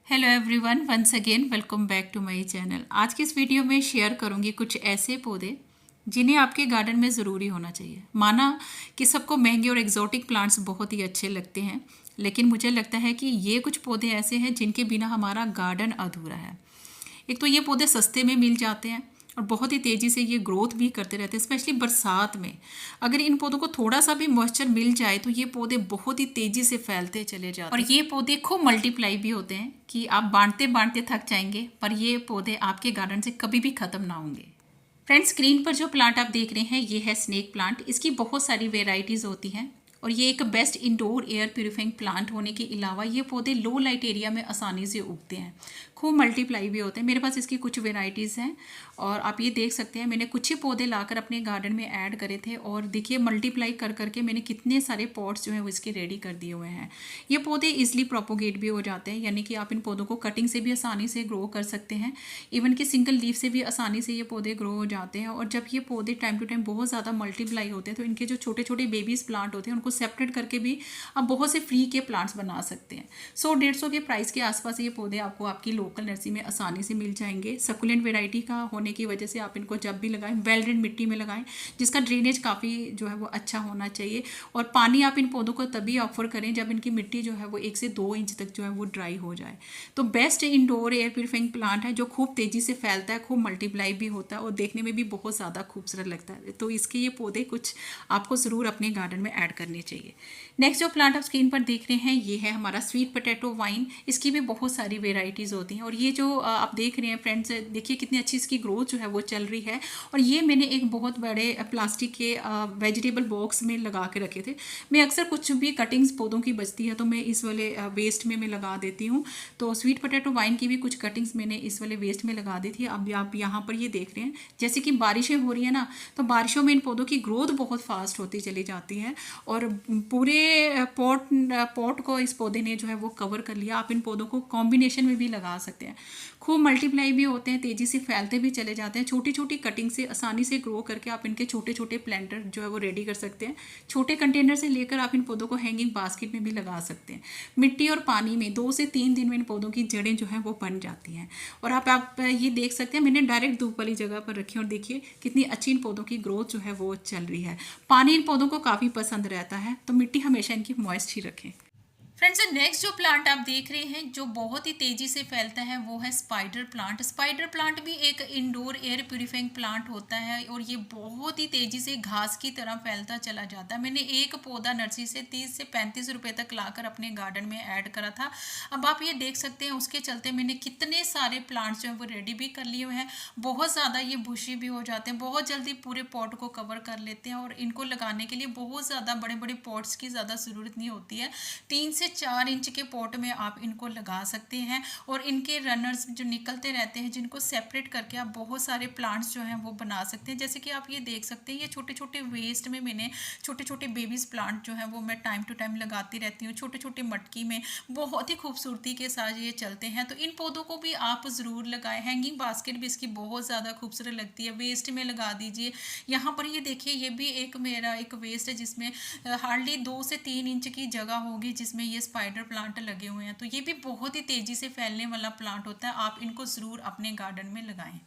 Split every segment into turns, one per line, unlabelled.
Hello everyone, once again welcome back to my channel. आज की इस वीडियो में शेयर करूंगी कुछ ऐसे पौधे जिन्हें आपके गार्डन में ज़रूरी होना चाहिए। माना कि सबको महंगे और एग्जॉटिक प्लांट्स बहुत ही अच्छे लगते हैं, लेकिन मुझे लगता है कि ये कुछ पौधे ऐसे हैं जिनके बिना हमारा गार्डन अधूरा है। एक तो ये पौधे सस्ते में मिल जाते हैं और बहुत ही तेज़ी से ये ग्रोथ भी करते रहते हैं, स्पेशली बरसात में। अगर इन पौधों को थोड़ा सा भी मॉइस्चर मिल जाए तो ये पौधे बहुत ही तेज़ी से फैलते चले जाते हैं और ये पौधे खूब मल्टीप्लाई भी होते हैं कि आप बांटते बांटते थक जाएंगे, पर ये पौधे आपके गार्डन से कभी भी ख़त्म ना होंगे। फ्रेंड्स, स्क्रीन पर जो प्लांट आप देख रहे हैं ये है स्नेक प्लांट। इसकी बहुत सारी वेराइटीज़ होती हैं और ये एक best indoor air purifying plant होने के अलावा ये पौधे लो लाइट एरिया में आसानी से उगते हैं, खूब मल्टीप्लाई भी होते हैं। मेरे पास इसकी कुछ वेराइटीज़ हैं और आप ये देख सकते हैं, मैंने कुछ ही पौधे लाकर अपने गार्डन में ऐड करे थे और देखिए मल्टीप्लाई कर करके मैंने कितने सारे पॉट्स जो हैं वो इसके रेडी कर दिए हुए हैं। ये पौधे ईजिली प्रोपोगेट भी हो जाते हैं, यानी कि आप इन पौधों को कटिंग से भी आसानी से ग्रो कर सकते हैं। इवन कि सिंगल लीफ से भी आसानी से ये पौधे ग्रो हो जाते हैं। और जब ये पौधे टाइम टू टाइम बहुत ज़्यादा मल्टीप्लाई होते हैं तो इनके जो छोटे छोटे बेबीज़ प्लांट होते हैं उनको सेपरेट करके भी आप बहुत से फ्री के प्लांट्स बना सकते हैं। 100-150 के प्राइस के आसपास ये पौधे आपको आपकी लोकल नर्सरी में आसानी से मिल जाएंगे। सकुलेंट वेराइटी का होने की वजह से आप इनको जब भी लगाएं वेल ड्रेन मिट्टी में लगाएं, जिसका ड्रेनेज काफ़ी जो है वो अच्छा होना चाहिए। और पानी आप इन पौधों को तभी ऑफर करें जब इनकी मिट्टी जो है वो 1 से 2 इंच तक जो है वो ड्राई हो जाए। तो best indoor air purifying plant है जो खूब तेज़ी से फैलता है, खूब मल्टीप्लाई भी होता है और देखने में भी बहुत ज़्यादा खूबसूरत लगता है। तो इसके ये पौधे कुछ आपको ज़रूर अपने गार्डन में ऐड करने चाहिए। नेक्स्ट जो प्लांट आप स्क्रीन पर देख रहे हैं ये है हमारा स्वीट पोटैटो वाइन। इसकी भी बहुत सारी वेराइटीज़ होती हैं और ये जो आप देख रहे हैं फ्रेंड्स, देखिए कितनी अच्छी इसकी ग्रोथ जो है वो चल रही है। और ये मैंने एक बहुत बड़े प्लास्टिक के वेजिटेबल बॉक्स में लगा के रखे थे। मैं अक्सर कुछ भी कटिंग्स पौधों की बचती है तो मैं इस वाले वेस्ट में मैं लगा देती हूँ। तो स्वीट पोटैटो वाइन की भी कुछ कटिंग्स मैंने इस वाले वेस्ट में लगा दी थी। अब आप यहाँ पर ये देख रहे हैं जैसे कि बारिशें हो रही है ना, तो बारिशों में इन पौधों की ग्रोथ बहुत फास्ट होती चली जाती है और पूरे पॉट को इस पौधे ने जो है वो कवर कर लिया। आप इन पौधों को कॉम्बिनेशन में भी लगा सकते हैं, खूब मल्टीप्लाई भी होते हैं, तेज़ी से फैलते भी चले जाते हैं। छोटी छोटी कटिंग से आसानी से ग्रो करके आप इनके छोटे छोटे प्लांटर जो है वो रेडी कर सकते हैं। छोटे कंटेनर से लेकर आप इन पौधों को हैंगिंग बास्केट में भी लगा सकते हैं। मिट्टी और पानी में 2 से 3 दिन में इन पौधों की जड़ें जो हैं वो बन जाती हैं। और आप ये देख सकते हैं मैंने डायरेक्ट धूप वाली जगह पर रखी और देखिए कितनी अच्छी इन पौधों की ग्रोथ जो है वो चल रही है। पानी इन पौधों को काफ़ी पसंद रहता है तो मिट्टी हमेशा इनकी मॉइस्ट ही रखें। फ्रेंड्स, नेक्स्ट जो प्लांट आप देख रहे हैं जो बहुत ही तेजी से फैलता है वो है स्पाइडर प्लांट। स्पाइडर प्लांट भी एक इंडोर एयर प्यूरिफाइंग प्लांट होता है और ये बहुत ही तेजी से घास की तरह फैलता चला जाता है। मैंने एक पौधा नर्सरी से 30 से 35 रुपए तक लाकर अपने गार्डन में ऐड करा था। अब आप ये देख सकते हैं उसके चलते मैंने कितने सारे प्लांट्स जो है वो रेडी भी कर लिए हुए हैं। बहुत ज़्यादा ये बुशी भी हो जाते हैं, बहुत जल्दी पूरे पॉट को कवर कर लेते हैं और इनको लगाने के लिए बहुत ज़्यादा बड़े बड़े पॉट्स की ज़्यादा ज़रूरत नहीं होती है। 3 से 4 इंच के पॉट में आप इनको लगा सकते हैं और इनके रनर्स जो निकलते रहते हैं जिनको सेपरेट करके आप बहुत सारे प्लांट्स जो हैं वो बना सकते हैं। जैसे कि आप ये देख सकते हैं ये छोटे छोटे वेस्ट में मैंने छोटे छोटे बेबीज प्लांट जो हैं वो मैं टाइम टू टाइम लगाती रहती हूँ। छोटे छोटे मटकी में बहुत ही खूबसूरती के साथ ये चलते हैं, तो इन पौधों को भी आप ज़रूर लगाएं। हैंगिंग बास्केट भी इसकी बहुत ज़्यादा खूबसूरत लगती है, वेस्ट में लगा दीजिए। यहाँ पर ये देखिए ये भी एक मेरा एक वेस्ट है जिसमें हार्डली 2 से 3 इंच की जगह होगी जिसमें ये स्पाइडर प्लांट लगे हुए हैं। तो ये भी बहुत ही तेजी से फैलने वाला प्लांट होता है, आप इनको ज़रूर अपने गार्डन में लगाएं।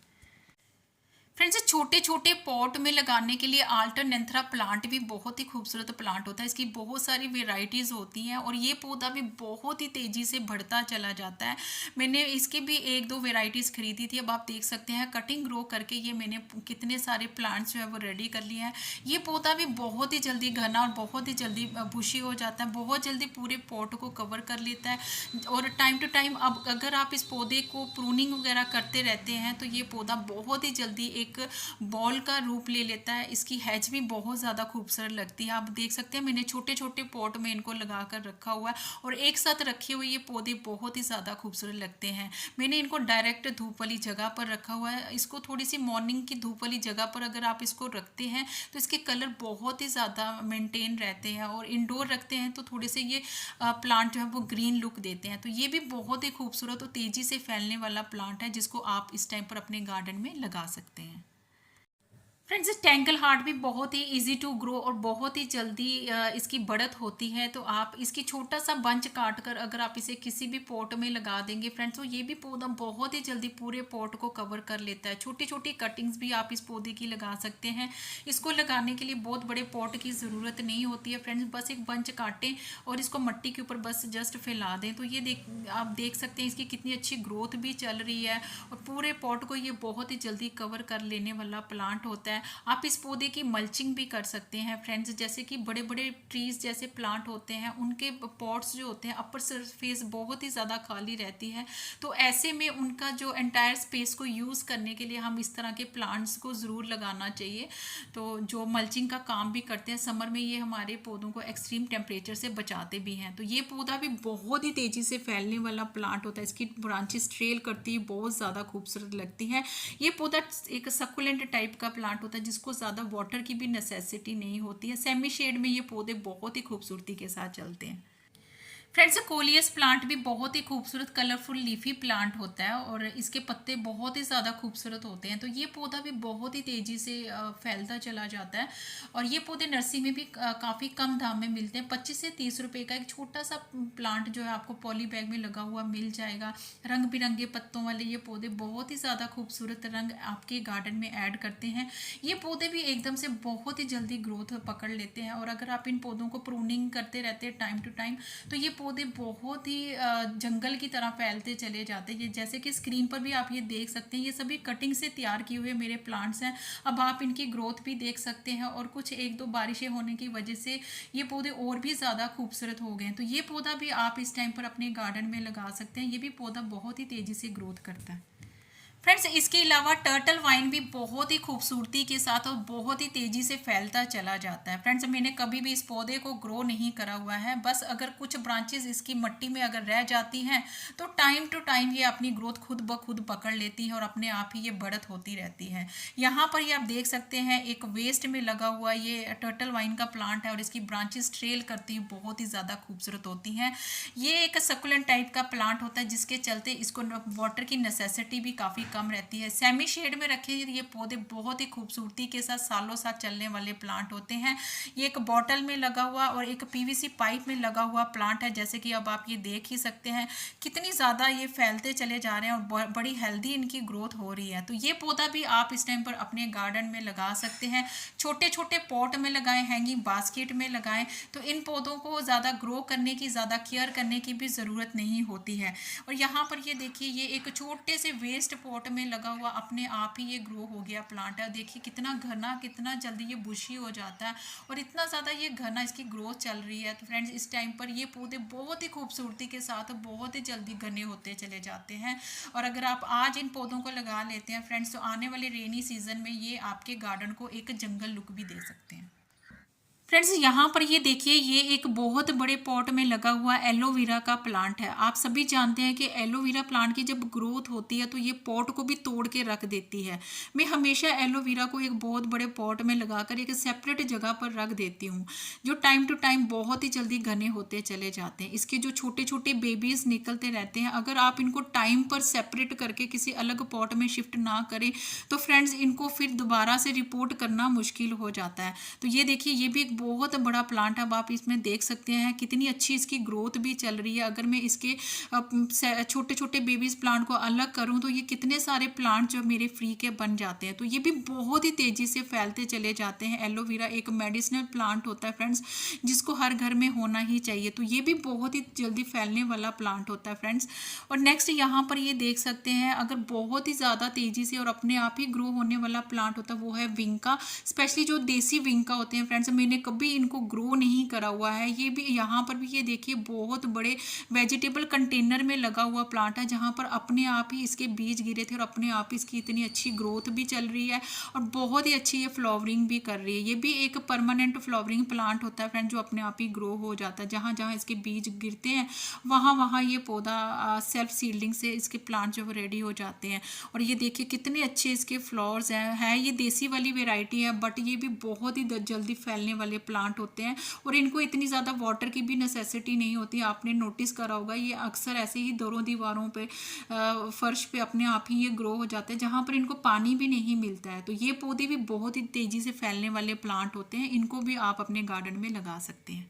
फ्रेंड्स, छोटे छोटे पॉट में लगाने के लिए अल्टरनेंथरा प्लांट भी बहुत ही खूबसूरत प्लांट होता है। इसकी बहुत सारी वेराइटीज़ होती हैं और ये पौधा भी बहुत ही तेज़ी से बढ़ता चला जाता है। मैंने इसकी भी 1-2 वेराइटीज़ खरीदी थी। अब आप देख सकते हैं कटिंग ग्रो करके ये मैंने कितने सारे प्लांट्स जो है वो रेडी कर लिए हैं। ये पौधा भी बहुत ही जल्दी घना और बहुत ही जल्दी बुशी हो जाता है, बहुत जल्दी पूरे पॉट को कवर कर लेता है। और टाइम टू टाइम अब अगर आप इस पौधे को प्रूनिंग वगैरह करते रहते हैं तो ये पौधा बहुत ही जल्दी एक बॉल का रूप ले लेता है। इसकी हैज भी बहुत ज़्यादा खूबसूरत लगती है। आप देख सकते हैं मैंने छोटे छोटे पॉट में इनको लगा कर रखा हुआ है और एक साथ रखे हुए ये पौधे बहुत ही ज़्यादा खूबसूरत लगते हैं। मैंने इनको डायरेक्ट धूप वाली जगह पर रखा हुआ है। इसको थोड़ी सी मॉर्निंग की धूप वाली जगह पर अगर आप इसको रखते हैं तो इसके कलर बहुत ही ज़्यादा मेंटेन रहते हैं और इंडोर रखते हैं तो थोड़े से ये प्लांट जो है वो ग्रीन लुक देते हैं। तो ये भी बहुत ही खूबसूरत और तेज़ी से फैलने वाला प्लांट है जिसको आप इस टाइम पर अपने गार्डन में लगा सकते हैं। फ्रेंड्स, टेंगल हार्ट भी बहुत ही इजी टू ग्रो और बहुत ही जल्दी इसकी बढ़त होती है। तो आप इसकी छोटा सा बंच काट कर अगर आप इसे किसी भी पॉट में लगा देंगे फ्रेंड्स, तो ये भी पौधा बहुत ही जल्दी पूरे पॉट को कवर कर लेता है। छोटी छोटी कटिंग्स भी आप इस पौधे की लगा सकते हैं। इसको लगाने के लिए बहुत बड़े पॉट की ज़रूरत नहीं होती है फ्रेंड्स, बस एक बंच काटें और इसको मिट्टी के ऊपर बस जस्ट फैला दें। तो ये आप देख सकते हैं इसकी कितनी अच्छी ग्रोथ भी चल रही है और पूरे पॉट को ये बहुत ही जल्दी कवर कर लेने वाला प्लांट होता है। आप इस पौधे की मल्चिंग भी कर सकते हैं फ्रेंड्स, जैसे कि बड़े बड़े ट्रीज जैसे प्लांट होते हैं उनके पॉट्स जो होते हैं अपर सरफेस बहुत ही ज़्यादा खाली रहती है। तो ऐसे में उनका जो एंटायर स्पेस को यूज़ करने के लिए हम इस तरह के प्लांट्स को ज़रूर लगाना चाहिए। तो जो मल्चिंग का काम भी करते हैं समर में, ये हमारे पौधों को एक्सट्रीम टेम्परेचर से बचाते भी हैं। तो ये पौधा भी बहुत ही तेज़ी से फैलने वाला प्लांट होता है। इसकी ब्रांचेस ट्रेल करती है, बहुत ज़्यादा खूबसूरत लगती हैं। ये पौधा एक सकुलेंट टाइप का प्लांट होता है जिसको ज़्यादा वाटर की भी नेसेसिटी नहीं होती है। सेमी शेड में ये पौधे बहुत ही खूबसूरती के साथ चलते हैं। फ्रेंड्स, कोलियस प्लांट भी बहुत ही खूबसूरत कलरफुल लीफी प्लांट होता है और इसके पत्ते बहुत ही ज़्यादा खूबसूरत होते हैं। तो ये पौधा भी बहुत ही तेज़ी से फैलता चला जाता है और ये पौधे नर्सरी में भी काफ़ी कम दाम में मिलते हैं। 25 से 30 रुपए का एक छोटा सा प्लांट जो है आपको पॉली बैग में लगा हुआ मिल जाएगा। रंग बिरंगे पत्तों वाले ये पौधे बहुत ही ज़्यादा खूबसूरत रंग आपके गार्डन में ऐड करते हैं। ये पौधे भी एकदम से बहुत ही जल्दी ग्रोथ पकड़ लेते हैं और अगर आप इन पौधों को प्रूनिंग करते रहते हैं टाइम टू टाइम, तो ये पौधे बहुत ही जंगल की तरह फैलते चले जाते हैं। जैसे कि स्क्रीन पर भी आप ये देख सकते हैं, ये सभी कटिंग से तैयार किए हुए मेरे प्लांट्स हैं। अब आप इनकी ग्रोथ भी देख सकते हैं और कुछ एक दो बारिशें होने की वजह से ये पौधे और भी ज़्यादा खूबसूरत हो गए हैं। तो ये पौधा भी आप इस टाइम पर अपने गार्डन में लगा सकते हैं। ये भी पौधा बहुत ही तेज़ी से ग्रोथ करता है। फ्रेंड्स, इसके अलावा टर्टल वाइन भी बहुत ही खूबसूरती के साथ और बहुत ही तेज़ी से फैलता चला जाता है। फ्रेंड्स, मैंने कभी भी इस पौधे को ग्रो नहीं करा हुआ है, बस अगर कुछ ब्रांचेस इसकी मिट्टी में अगर रह जाती हैं तो टाइम टू टाइम ये अपनी ग्रोथ खुद ब खुद पकड़ लेती है और अपने आप ही ये बढ़त होती रहती है। यहाँ पर ये आप देख सकते हैं एक वेस्ट में लगा हुआ ये टर्टल वाइन का प्लांट है और इसकी ब्रांचेस ट्रेल करती हुई बहुत ही ज़्यादा खूबसूरत होती हैं। ये एक सकुलेंट टाइप का प्लांट होता है जिसके चलते इसको वाटर की नेसेसिटी भी काफ़ी कम रहती है। सेमी शेड में रखे ये पौधे बहुत ही खूबसूरती के साथ सालों साथ चलने वाले प्लांट होते हैं। ये एक बॉटल में लगा हुआ और एक पीवीसी पाइप में लगा हुआ प्लांट है, जैसे कि अब आप ये देख ही सकते हैं कितनी ज़्यादा ये फैलते चले जा रहे हैं और बड़ी हेल्दी इनकी ग्रोथ हो रही है। तो ये पौधा भी आप इस टाइम पर अपने गार्डन में लगा सकते हैं। छोटे छोटे पॉट में लगाएं, हैंगिंग बास्केट में लगाएं। तो इन पौधों को ज़्यादा ग्रो करने की, ज़्यादा केयर करने की भी ज़रूरत नहीं होती है। और यहाँ पर ये देखिए, ये एक छोटे से वेस्ट पॉट में लगा हुआ अपने आप ही ये ग्रो हो गया प्लांट है। देखिए कितना घना, कितना जल्दी ये बुशी हो जाता है और इतना ज़्यादा ये घना इसकी ग्रोथ चल रही है। तो फ्रेंड्स, इस टाइम पर ये पौधे बहुत ही खूबसूरती के साथ बहुत ही जल्दी घने होते चले जाते हैं और अगर आप आज इन पौधों को लगा लेते हैं फ्रेंड्स, तो आने वाले रेनी सीजन में ये आपके गार्डन को एक जंगल लुक भी दे सकते हैं। फ्रेंड्स, यहाँ पर ये देखिए, ये एक बहुत बड़े पॉट में लगा हुआ एलोवेरा का प्लांट है। आप सभी जानते हैं कि एलोवेरा प्लांट की जब ग्रोथ होती है तो ये पॉट को भी तोड़ के रख देती है। मैं हमेशा एलोवेरा को एक बहुत बड़े पॉट में लगाकर एक सेपरेट जगह पर रख देती हूँ, जो टाइम टू टाइम बहुत ही जल्दी घने होते चले जाते हैं। इसके जो छोटे छोटे बेबीज निकलते रहते हैं, अगर आप इनको टाइम पर सेपरेट करके किसी अलग पॉट में शिफ्ट ना करें तो फ्रेंड्स, इनको फिर दोबारा से रिपोर्ट करना मुश्किल हो जाता है। तो ये देखिए, ये भी बहुत बड़ा प्लांट है। अब आप इसमें देख सकते हैं कितनी अच्छी इसकी ग्रोथ भी चल रही है। अगर मैं इसके छोटे छोटे बेबीज प्लांट को अलग करूं तो ये कितने सारे प्लांट जो मेरे फ्री के बन जाते हैं। तो ये भी बहुत ही तेजी से फैलते चले जाते हैं। एलोवेरा एक मेडिसिनल प्लांट होता है फ्रेंड्स, जिसको हर घर में होना ही चाहिए। तो ये भी बहुत ही जल्दी फैलने वाला प्लांट होता है फ्रेंड्स। और नेक्स्ट यहाँ पर ये देख सकते हैं, अगर बहुत ही ज़्यादा तेजी से और अपने आप ही ग्रो होने वाला प्लांट होता है वो है विंका। स्पेशली जो देसी विंका होते हैं फ्रेंड्स, मैंने कभी इनको ग्रो नहीं करा हुआ है। ये भी यहाँ पर भी ये देखिए बहुत बड़े वेजिटेबल कंटेनर में लगा हुआ प्लांट है, जहाँ पर अपने आप ही इसके बीज गिरे थे और अपने आप ही इसकी इतनी अच्छी ग्रोथ भी चल रही है और बहुत ही अच्छी ये फ्लावरिंग भी कर रही है। ये भी एक परमानेंट फ्लावरिंग प्लांट होता है फ्रेंड, जो अपने आप ही ग्रो हो जाता है। जहाँ जहाँ इसके बीज गिरते हैं वहाँ वहाँ ये पौधा सेल्फ सीडलिंग से इसके प्लांट जो रेडी हो जाते हैं। और ये देखिए कितने अच्छे इसके फ्लावर्स हैं। ये देसी वाली वेराइटी है बट ये भी बहुत ही जल्दी फैलने वाले प्लांट होते हैं और इनको इतनी ज़्यादा वाटर की भी नेसेसिटी नहीं होती। आपने नोटिस करा होगा ये अक्सर ऐसे ही दरों दीवारों पे फर्श पे अपने आप ही ये ग्रो हो जाते हैं जहाँ पर इनको पानी भी नहीं मिलता है। तो ये पौधे भी बहुत ही तेज़ी से फैलने वाले प्लांट होते हैं, इनको भी आप अपने गार्डन में लगा सकते हैं।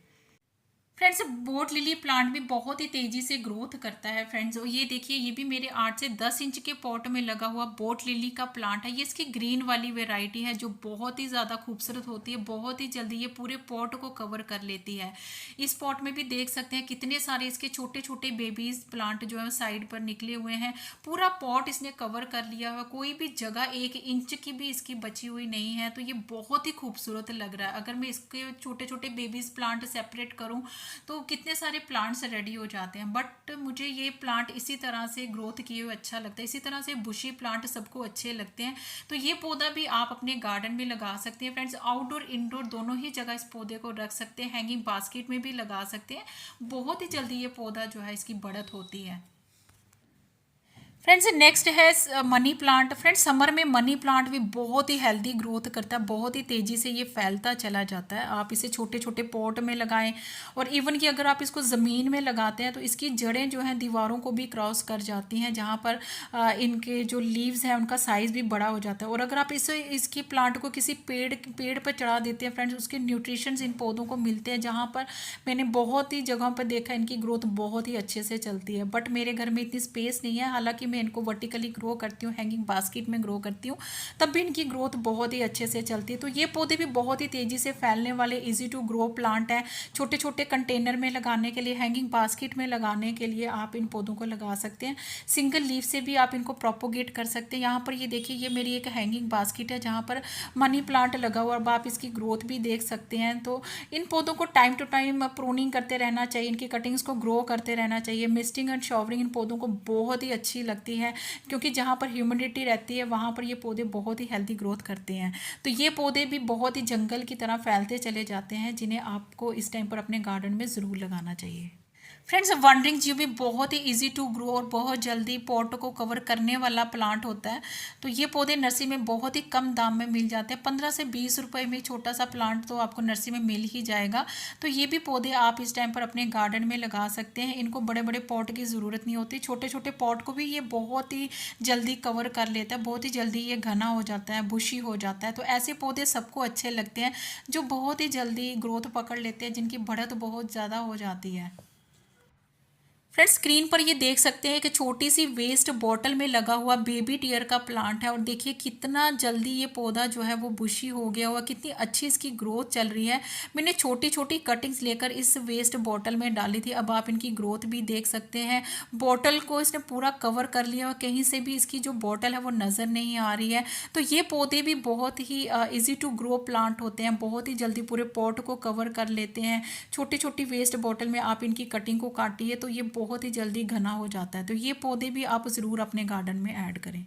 फ्रेंड्स, बोट लिली प्लांट भी बहुत ही तेजी से ग्रोथ करता है फ्रेंड्स। और ये देखिए, ये भी मेरे 8 से 10 इंच के पॉट में लगा हुआ बोट लिली का प्लांट है। ये इसकी ग्रीन वाली वेराइटी है जो बहुत ही ज़्यादा खूबसूरत होती है। बहुत ही जल्दी ये पूरे पॉट को कवर कर लेती है। इस पॉट में भी देख सकते हैं कितने सारे इसके छोटे छोटे बेबीज प्लांट जो है साइड पर निकले हुए हैं। पूरा पॉट इसने कवर कर लिया हुआ, कोई भी जगह 1 इंच की भी इसकी बची हुई नहीं है। तो ये बहुत ही खूबसूरत लग रहा है। अगर मैं इसके छोटे छोटे बेबीज प्लांट सेपरेट करूँ तो कितने सारे प्लांट्स रेडी हो जाते हैं। बट मुझे ये प्लांट इसी तरह से ग्रोथ किए हुए अच्छा लगता है। इसी तरह से बुशी प्लांट सबको अच्छे लगते हैं। तो ये पौधा भी आप अपने गार्डन में लगा सकते हैं फ्रेंड्स। आउटडोर इंडोर दोनों ही जगह इस पौधे को रख सकते हैं। हैंगिंग बास्केट में भी लगा सकते हैं। बहुत ही जल्दी ये पौधा जो है इसकी बढ़त होती है। फ्रेंड्स, नेक्स्ट है मनी प्लांट। फ्रेंड्स, समर में मनी प्लांट भी बहुत ही हेल्दी ग्रोथ करता है। बहुत ही तेज़ी से ये फैलता चला जाता है। आप इसे छोटे छोटे पॉट में लगाएं और इवन कि अगर आप इसको ज़मीन में लगाते हैं तो इसकी जड़ें जो हैं दीवारों को भी क्रॉस कर जाती हैं, जहाँ पर इनके जो लीव्स हैं उनका साइज़ भी बड़ा हो जाता है। और अगर आप इसकी प्लांट को किसी पेड़ पर चढ़ा देते हैं फ्रेंड्स, उसके न्यूट्रिशंस इन पौधों को मिलते हैं। जहाँ पर मैंने बहुत ही जगहों पर देखा इनकी ग्रोथ बहुत ही अच्छे से चलती है। बट मेरे घर में इतनी स्पेस नहीं है। हालांकि मैं इनको वर्टिकली ग्रो करती हूँ, हैंगिंग बास्केट में ग्रो करती हूँ, तब भी इनकी ग्रोथ बहुत ही अच्छे से चलती है। तो ये पौधे भी बहुत ही तेज़ी से फैलने वाले इजी टू ग्रो प्लांट हैं। छोटे छोटे कंटेनर में लगाने के लिए, हैंगिंग बास्केट में लगाने के लिए आप इन पौधों को लगा सकते हैं। सिंगल लीफ से भी आप इनको प्रोपोगेट कर सकते हैं। यहाँ पर ये देखिए, ये मेरी एक हैंगिंग बास्केट है जहाँ पर मनी प्लांट लगा हुआ। अब आप इसकी ग्रोथ भी देख सकते हैं। तो इन पौधों को टाइम टू टाइम प्रूनिंग करते रहना चाहिए, इनकी कटिंग्स को ग्रो करते रहना चाहिए। मिस्टिंग एंड शॉवरिंग इन पौधों को बहुत ही अच्छी लगती है, क्योंकि जहाँ पर ह्यूमिडिटी रहती है वहाँ पर ये पौधे बहुत ही हेल्दी ग्रोथ करते हैं। तो ये पौधे भी बहुत ही जंगल की तरह फैलते चले जाते हैं, जिन्हें आपको इस टाइम पर अपने गार्डन में ज़रूर लगाना चाहिए। फ्रेंड्स, वंडरिंग जी भी बहुत ही इजी टू ग्रो और बहुत जल्दी पॉट को कवर करने वाला प्लांट होता है। तो ये पौधे नर्सरी में बहुत ही कम दाम में मिल जाते हैं। 15 से 20 रुपए में छोटा सा प्लांट तो आपको नर्सरी में मिल ही जाएगा। तो ये भी पौधे आप इस टाइम पर अपने गार्डन में लगा सकते हैं। इनको बड़े बड़े पॉट की ज़रूरत नहीं होती। छोटे छोटे पॉट को भी ये बहुत ही जल्दी कवर कर लेता है। बहुत ही जल्दी ये घना हो जाता है, बुशी हो जाता है। तो ऐसे पौधे सबको अच्छे लगते हैं जो बहुत ही जल्दी ग्रोथ पकड़ लेते हैं, जिनकी बढ़त बहुत ज़्यादा हो जाती है। फ्रेंड्स, स्क्रीन पर ये देख सकते हैं कि छोटी सी वेस्ट बॉटल में लगा हुआ बेबी टियर का प्लांट है। और देखिए कितना जल्दी ये पौधा जो है वो बुशी हो गया हुआ, कितनी अच्छी इसकी ग्रोथ चल रही है। मैंने छोटी छोटी कटिंग्स लेकर इस वेस्ट बॉटल में डाली थी। अब आप इनकी ग्रोथ भी देख सकते हैं। बॉटल को इसने पूरा कवर कर लिया और कहीं से भी इसकी जो बॉटल है वो नज़र नहीं आ रही है। तो ये पौधे भी बहुत ही ईजी टू ग्रो प्लांट होते हैं। बहुत ही जल्दी पूरे पॉट को कवर कर लेते हैं। छोटी छोटी वेस्ट बॉटल में आप इनकी कटिंग को काटिए तो ये बहुत ही जल्दी घना हो जाता है। तो ये पौधे भी आप ज़रूर अपने गार्डन में ऐड करें।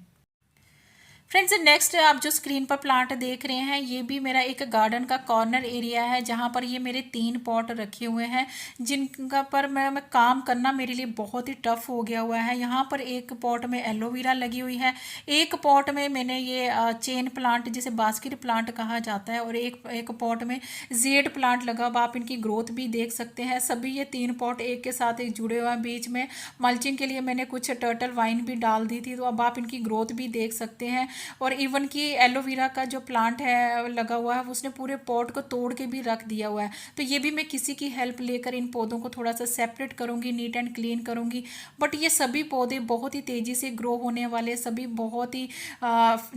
फ्रेंड्स, नेक्स्ट आप जो स्क्रीन पर प्लांट देख रहे हैं ये भी मेरा एक गार्डन का कॉर्नर एरिया है, जहाँ पर ये मेरे 3 पॉट रखे हुए हैं जिनका पर मैं काम करना मेरे लिए बहुत ही टफ हो गया हुआ है। यहाँ पर एक पॉट में एलोवेरा लगी हुई है, एक पॉट में मैंने ये चेन प्लांट जिसे बास्केट प्लांट कहा जाता है, और एक पॉट में जेड प्लांट लगा। अब आप इनकी ग्रोथ भी देख सकते हैं। सभी ये 3 पॉट एक के साथ एक जुड़े हुए हैं। बीच में मल्चिंग के लिए मैंने कुछ टर्टल वाइन भी डाल दी थी। तो अब आप इनकी ग्रोथ भी देख सकते हैं। और इवन कि एलोवेरा का जो प्लांट है लगा हुआ है उसने पूरे पॉट को तोड़ के भी रख दिया हुआ है। तो ये भी मैं किसी की हेल्प लेकर इन पौधों को थोड़ा सा सेपरेट करूँगी, नीट एंड क्लीन करूँगी। बट ये सभी पौधे बहुत ही तेज़ी से ग्रो होने वाले, सभी बहुत ही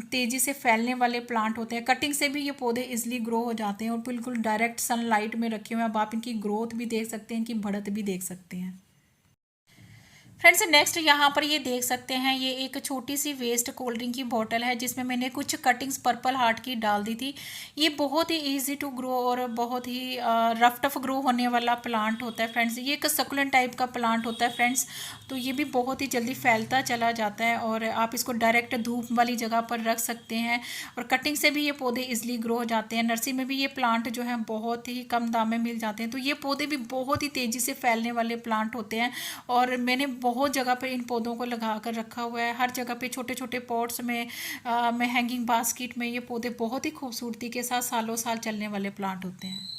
तेज़ी से फैलने वाले प्लांट होते हैं। कटिंग से भी ये पौधे इजिली ग्रो हो जाते हैं और बिल्कुल डायरेक्ट सनलाइट में रखे हुए हैं। अब आप इनकी ग्रोथ भी देख सकते हैं, इनकी बढ़त भी देख सकते हैं। फ्रेंड्स, नेक्स्ट यहाँ पर ये देख सकते हैं ये एक छोटी सी वेस्ट कोल्ड ड्रिंक की बोतल है जिसमें मैंने कुछ कटिंग्स पर्पल हार्ट की डाल दी थी। ये बहुत ही इजी टू ग्रो और बहुत ही रफ टफ ग्रो होने वाला प्लांट होता है फ्रेंड्स। ये एक सकुलेंट टाइप का प्लांट होता है फ्रेंड्स। तो ये भी बहुत ही जल्दी फैलता चला जाता है और आप इसको डायरेक्ट धूप वाली जगह पर रख सकते हैं और कटिंग से भी ये पौधे इजिली ग्रो हो जाते हैं। नर्सरी में भी ये प्लांट जो है बहुत ही कम दाम में मिल जाते हैं। तो ये पौधे भी बहुत ही तेज़ी से फैलने वाले प्लांट होते हैं और मैंने बहुत जगह पे इन पौधों को लगा कर रखा हुआ है। हर जगह पे छोटे छोटे पॉट्स में हैंगिंग बास्केट में ये पौधे बहुत ही खूबसूरती के साथ सालों साल चलने वाले प्लांट होते हैं।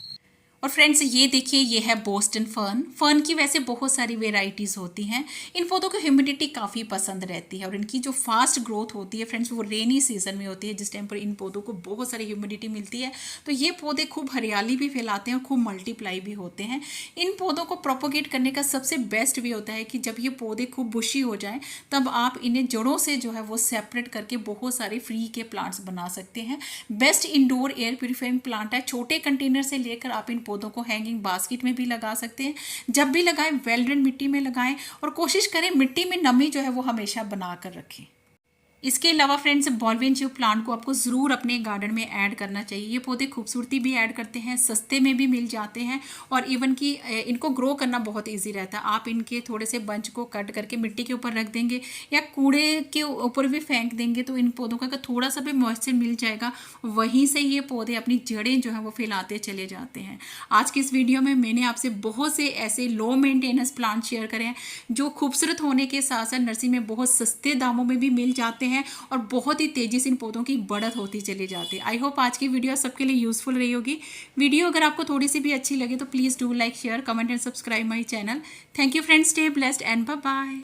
और फ्रेंड्स ये देखिए, ये है बोस्टन फर्न। फर्न की वैसे बहुत सारी वेराइटीज़ होती हैं। इन पौधों को ह्यूमिडिटी काफ़ी पसंद रहती है और इनकी जो फास्ट ग्रोथ होती है फ्रेंड्स वो रेनी सीजन में होती है, जिस टाइम पर इन पौधों को बहुत सारी ह्यूमिडिटी मिलती है। तो ये पौधे खूब हरियाली भी फैलाते हैं और खूब मल्टीप्लाई भी होते हैं। इन पौधों को प्रोपोगेट करने का सबसे बेस्ट वे होता है कि जब ये पौधे खूब बुशी हो जाएं तब आप इन्हें जड़ों से जो है वो सेपरेट करके बहुत सारे फ्री के प्लांट्स बना सकते हैं। Best indoor air purifying plant है। छोटे कंटेनर से लेकर आप इन पौधों को हैंगिंग बास्केट में भी लगा सकते हैं। जब भी लगाएं वेल ड्रेन मिट्टी में लगाएं और कोशिश करें मिट्टी में नमी जो है वो हमेशा बना कर रखें। इसके अलावा फ्रेंड्स बॉलवेंशियो प्लांट को आपको ज़रूर अपने गार्डन में ऐड करना चाहिए। ये पौधे खूबसूरती भी ऐड करते हैं, सस्ते में भी मिल जाते हैं और इवन कि इनको ग्रो करना बहुत इजी रहता है। आप इनके थोड़े से बंच को कट करके मिट्टी के ऊपर रख देंगे या कूड़े के ऊपर भी फेंक देंगे तो इन पौधों का अगर थोड़ा सा भी मॉइस्चर मिल जाएगा, वहीं से ये पौधे अपनी जड़ें जो हैं वो फैलाते चले जाते हैं। आज की इस वीडियो में मैंने आपसे बहुत से ऐसे लो मेंटेनेंस प्लांट शेयर करे हैं जो खूबसूरत होने के साथ साथ नर्सरी में बहुत सस्ते दामों में भी मिल जाते हैं और बहुत ही तेजी से इन पौधों की बढ़त होती चली जाती है। आई होप आज की वीडियो सबके लिए यूजफुल रही होगी। वीडियो अगर आपको थोड़ी सी भी अच्छी लगे तो please do like, share, comment and subscribe my channel. Thank you friends, stay blessed and bye bye.